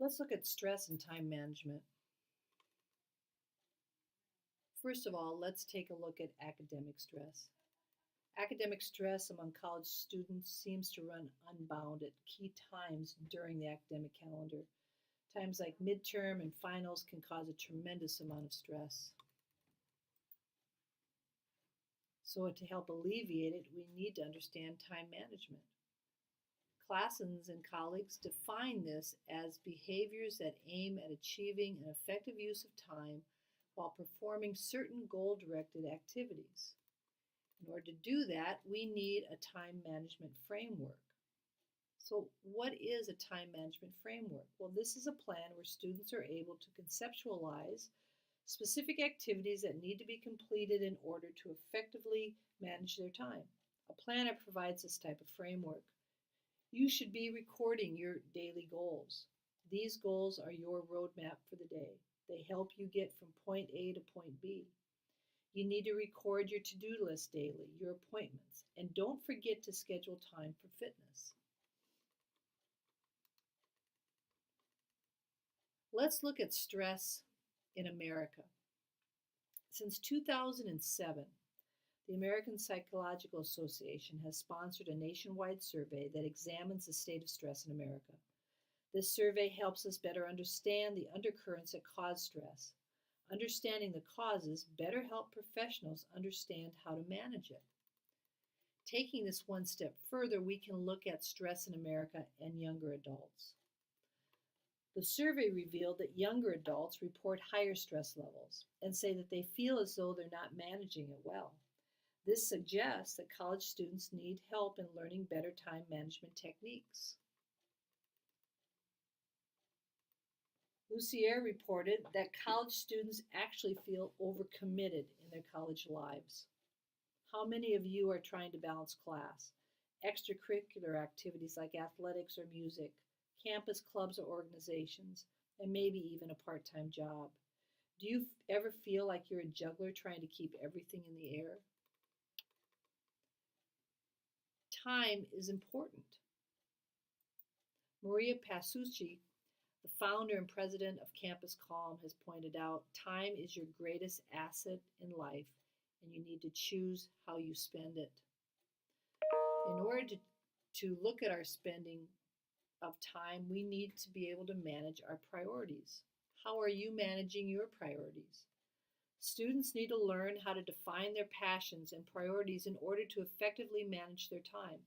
Let's look at stress and time management. First of all, let's take a look at academic stress. Academic stress among college students seems to run unbound at key times during the academic calendar. Times like midterm and finals can cause a tremendous amount of stress. So, to help alleviate it, we need to understand time management. Classens and colleagues define this as behaviors that aim at achieving an effective use of time while performing certain goal directed activities. In order to do that, we need a time management framework. So, what is a time management framework? Well, this is a plan where students are able to conceptualize specific activities that need to be completed in order to effectively manage their time. A planner provides this type of framework. You should be recording your daily goals. These goals are your roadmap for the day. They help you get from point A to point B. You need to record your to do list daily, your appointments, and don't forget to schedule time for fitness. Let's look at stress in America. Since 2007, the American Psychological Association has sponsored a nationwide survey that examines the state of stress in America. This survey helps us better understand the undercurrents that cause stress. Understanding the causes better help professionals understand how to manage it. Taking this one step further, we can look at stress in America and younger adults. The survey revealed that younger adults report higher stress levels and say that they feel as though they're not managing it well. This suggests that college students need help in learning better time management techniques. Lucier reported that college students actually feel overcommitted in their college lives. How many of you are trying to balance class, extracurricular activities like athletics or music, campus clubs or organizations, and maybe even a part time job? Do you ever feel like you're a juggler trying to keep everything in the air? Time is important. Maria Pasucci, the founder and president of Campus Calm, has pointed out time is your greatest asset in life, and you need to choose how you spend it. In order to look at our spending of time, we need to be able to manage our priorities. How are you managing your priorities? Students need to learn how to define their passions and priorities in order to effectively manage their time.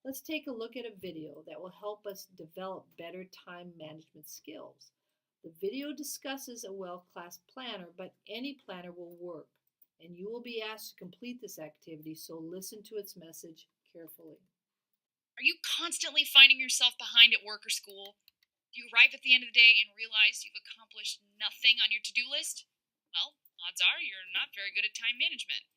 Let's take a look at a video that will help us develop better time management skills. The video discusses a well-class planner, but any planner will work, and you will be asked to complete this activity, so listen to its message carefully. Are you constantly finding yourself behind at work or school? Do you arrive at the end of the day and realize you've accomplished nothing on your to do list? Well, odds are you're not very good at time management.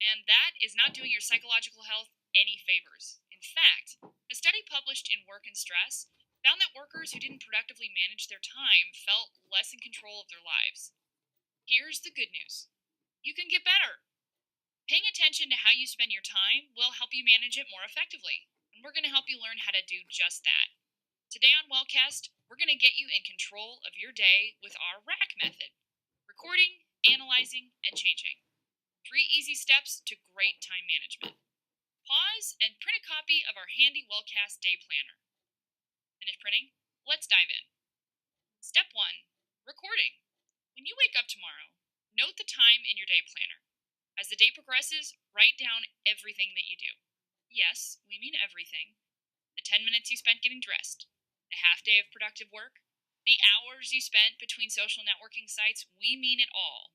And that is not doing your psychological health any favors. In fact, a study published in Work and Stress found that workers who didn't productively manage their time felt less in control of their lives. Here's the good news: you can get better. Paying attention to how you spend your time will help you manage it more effectively, and we're going to help you learn how to do just that. Today on Wellcast, we're going to get you in control of your day with our RACK method: recording, analyzing, and changing. 3 easy steps to great time management. Pause and print a copy of our handy Wellcast day planner. Finish printing? Let's dive in. Step 1: recording. When you wake up tomorrow, note the time in your day planner. As the day progresses, write down everything that you do. Yes, we mean everything. The 10 minutes you spent getting dressed, the half day of productive work, the hours you spent between social networking sites, we mean it all.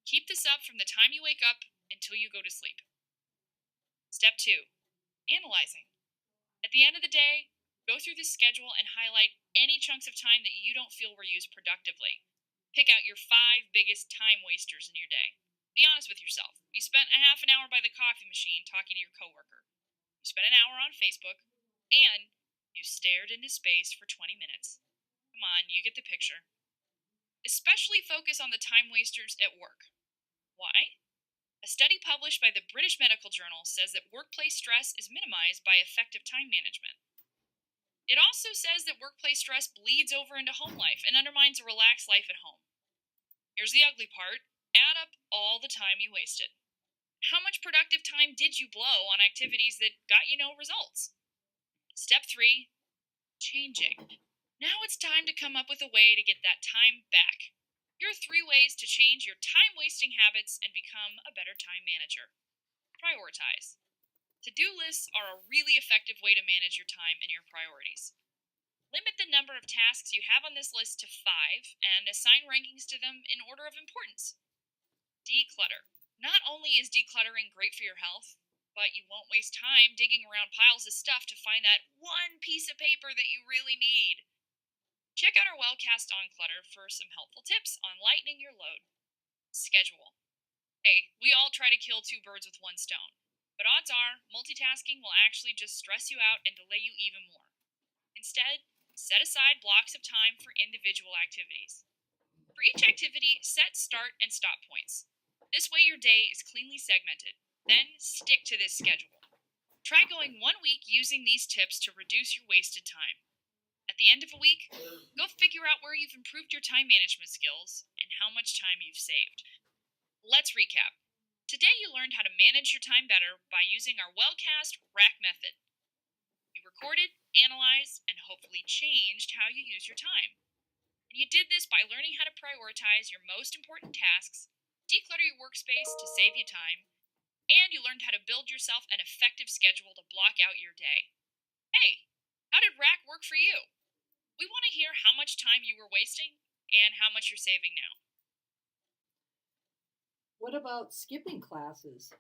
Keep this up from the time you wake up until you go to sleep. Step 2: analyzing. At the end of the day, go through the schedule and highlight any chunks of time that you don't feel were used productively. Pick out your 5 biggest time wasters in your day. Be honest with yourself. You spent a half an hour by the coffee machine talking to your coworker. You spent an hour on Facebook, and you stared into space for 20 minutes. Come on, you get the picture. Especially focus on the time wasters at work. Why? A study published by the British Medical Journal says that workplace stress is minimized by effective time management. It also says that workplace stress bleeds over into home life and undermines a relaxed life at home. Here's the ugly part: add up all the time you wasted. How much productive time did you blow on activities that got you no results? Step 3: changing. Now it's time to come up with a way to get that time back. Here are 3 ways to change your time wasting habits and become a better time manager. Prioritize. To do lists are a really effective way to manage your time and your priorities. Limit the number of tasks you have on this list to 5 and assign rankings to them in order of importance. Declutter. Not only is decluttering great for your health, but you won't waste time digging around piles of stuff to find that one piece of paper that you really need. Check out our Wellcast on Clutter for some helpful tips on lightening your load. Schedule. Hey, we all try to kill 2 birds with 1 stone, but odds are multitasking will actually just stress you out and delay you even more. Instead, set aside blocks of time for individual activities. For each activity, set start and stop points. This way your day is cleanly segmented. Then stick to this schedule. Try going 1 week using these tips to reduce your wasted time. At the end of a week, go figure out where you've improved your time management skills and how much time you've saved. Let's recap. Today you learned how to manage your time better by using our Wellcast RACK method. You recorded, analyzed, and hopefully changed how you use your time. And you did this by learning how to prioritize your most important tasks, declutter your workspace to save you time, and you learned how to build yourself an effective schedule to block out your day. Hey, how did RACK work for you? We want to hear how much time you were wasting and how much you're saving now. What about skipping classes?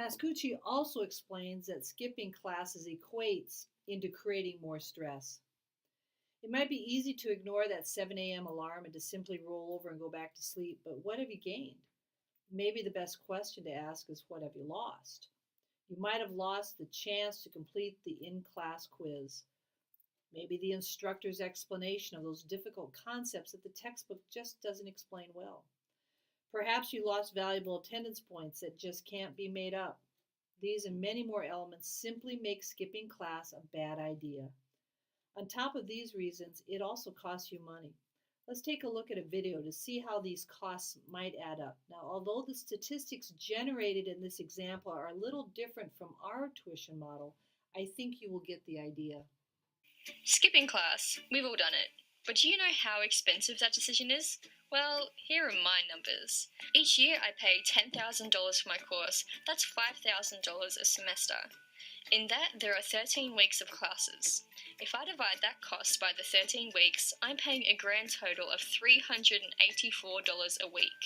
Pascucci also explains that skipping classes equates into creating more stress. It might be easy to ignore that 7 a.m. alarm and to simply roll over and go back to sleep, but what have you gained? Maybe the best question to ask is, what have you lost? You might have lost the chance to complete the in-class quiz. Maybe the instructor's explanation of those difficult concepts that the textbook just doesn't explain well. Perhaps you lost valuable attendance points that just can't be made up. These and many more elements simply make skipping class a bad idea. On top of these reasons, it also costs you money. Let's take a look at a video to see how these costs might add up. Now, although the statistics generated in this example are a little different from our tuition model, I think you will get the idea. Skipping class, we've all done it. But do you know how expensive that decision is? Well, here are my numbers. Each year I pay $10,000 for my course. That's $5,000 a semester. In that, there are 13 weeks of classes. If I divide that cost by the 13 weeks, I'm paying a grand total of $384 a week.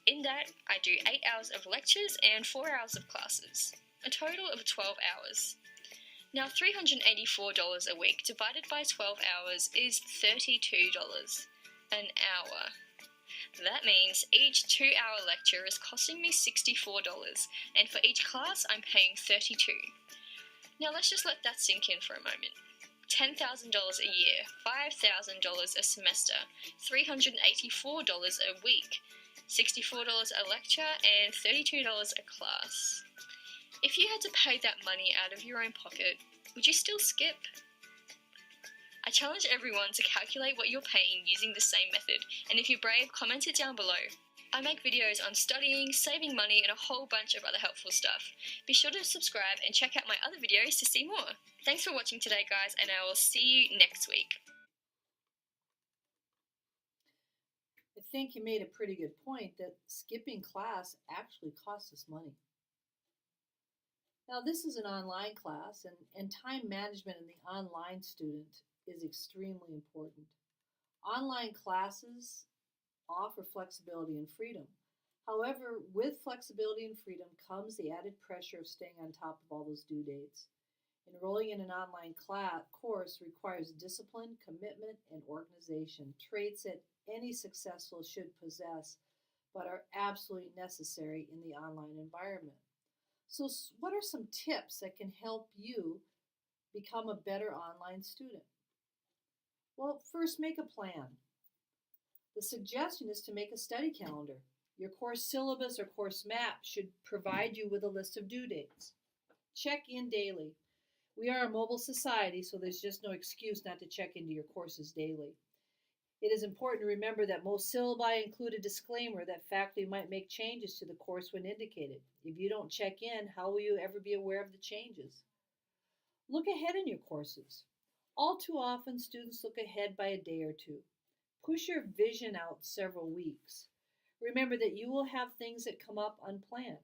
In that, I do 8 hours of lectures and 4 hours of classes, a total of 12 hours. Now, $384 a week divided by 12 hours is $32 an hour. That means each 2-hour lecture is costing me $64, and for each class I'm paying $32. Now let's just let that sink in for a moment. $10,000 a year, $5,000 a semester, $384 a week, $64 a lecture, and $32 a class. If you had to pay that money out of your own pocket, would you still skip? I challenge everyone to calculate what you're paying using the same method, and if you're brave, comment it down below. I make videos on studying, saving money, and a whole bunch of other helpful stuff. Be sure to subscribe and check out my other videos to see more. Thanks for watching today, guys, and I will see you next week. I think you made a pretty good point that skipping class actually costs us money. Now, this is an online class, and time management in the online student is extremely important. Online classes offer flexibility and freedom. However, with flexibility and freedom comes the added pressure of staying on top of all those due dates. Enrolling in an online course requires discipline, commitment, and organization, traits that any successful should possess, but are absolutely necessary in the online environment. So, what are some tips that can help you become a better online student? Well, first, make a plan. The suggestion is to make a study calendar. Your course syllabus or course map should provide you with a list of due dates. Check in daily. We are a mobile society, so there's just no excuse not to check into your courses daily. It is important to remember that most syllabi include a disclaimer that faculty might make changes to the course when indicated. If you don't check in, how will you ever be aware of the changes? Look ahead in your courses. All too often, students look ahead by a day or two. Push your vision out several weeks. Remember that you will have things that come up unplanned.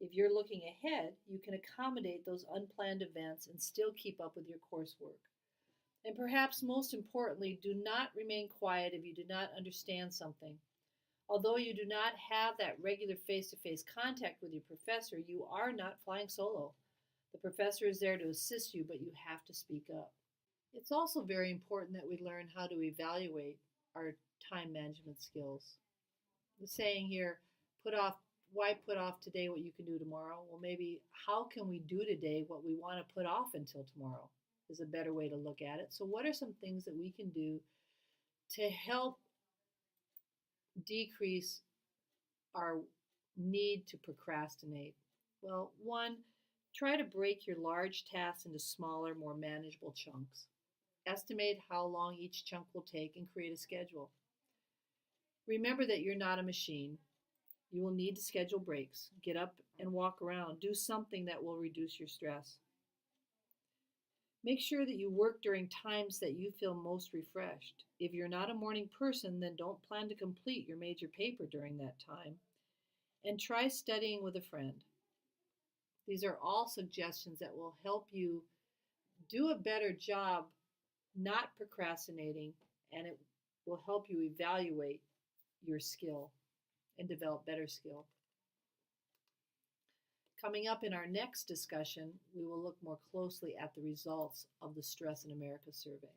If you're looking ahead, you can accommodate those unplanned events and still keep up with your coursework. And perhaps most importantly, do not remain quiet if you do not understand something. Although you do not have that regular face-to-face contact with your professor, you are not flying solo. The professor is there to assist you, but you have to speak up. It's also very important that we learn how to evaluate our time management skills. The saying here, why put off today what you can do tomorrow? Well, maybe how can we do today what we want to put off until tomorrow is a better way to look at it. So what are some things that we can do to help decrease our need to procrastinate? Well, one, try to break your large tasks into smaller, more manageable chunks. Estimate how long each chunk will take and create a schedule. Remember that you're not a machine. You will need to schedule breaks. Get up and walk around. Do something that will reduce your stress. Make sure that you work during times that you feel most refreshed. If you're not a morning person, then don't plan to complete your major paper during that time. And try studying with a friend. These are all suggestions that will help you do a better job not procrastinating, and it will help you evaluate your skill and develop better skill. Coming up in our next discussion, we will look more closely at the results of the Stress in America survey.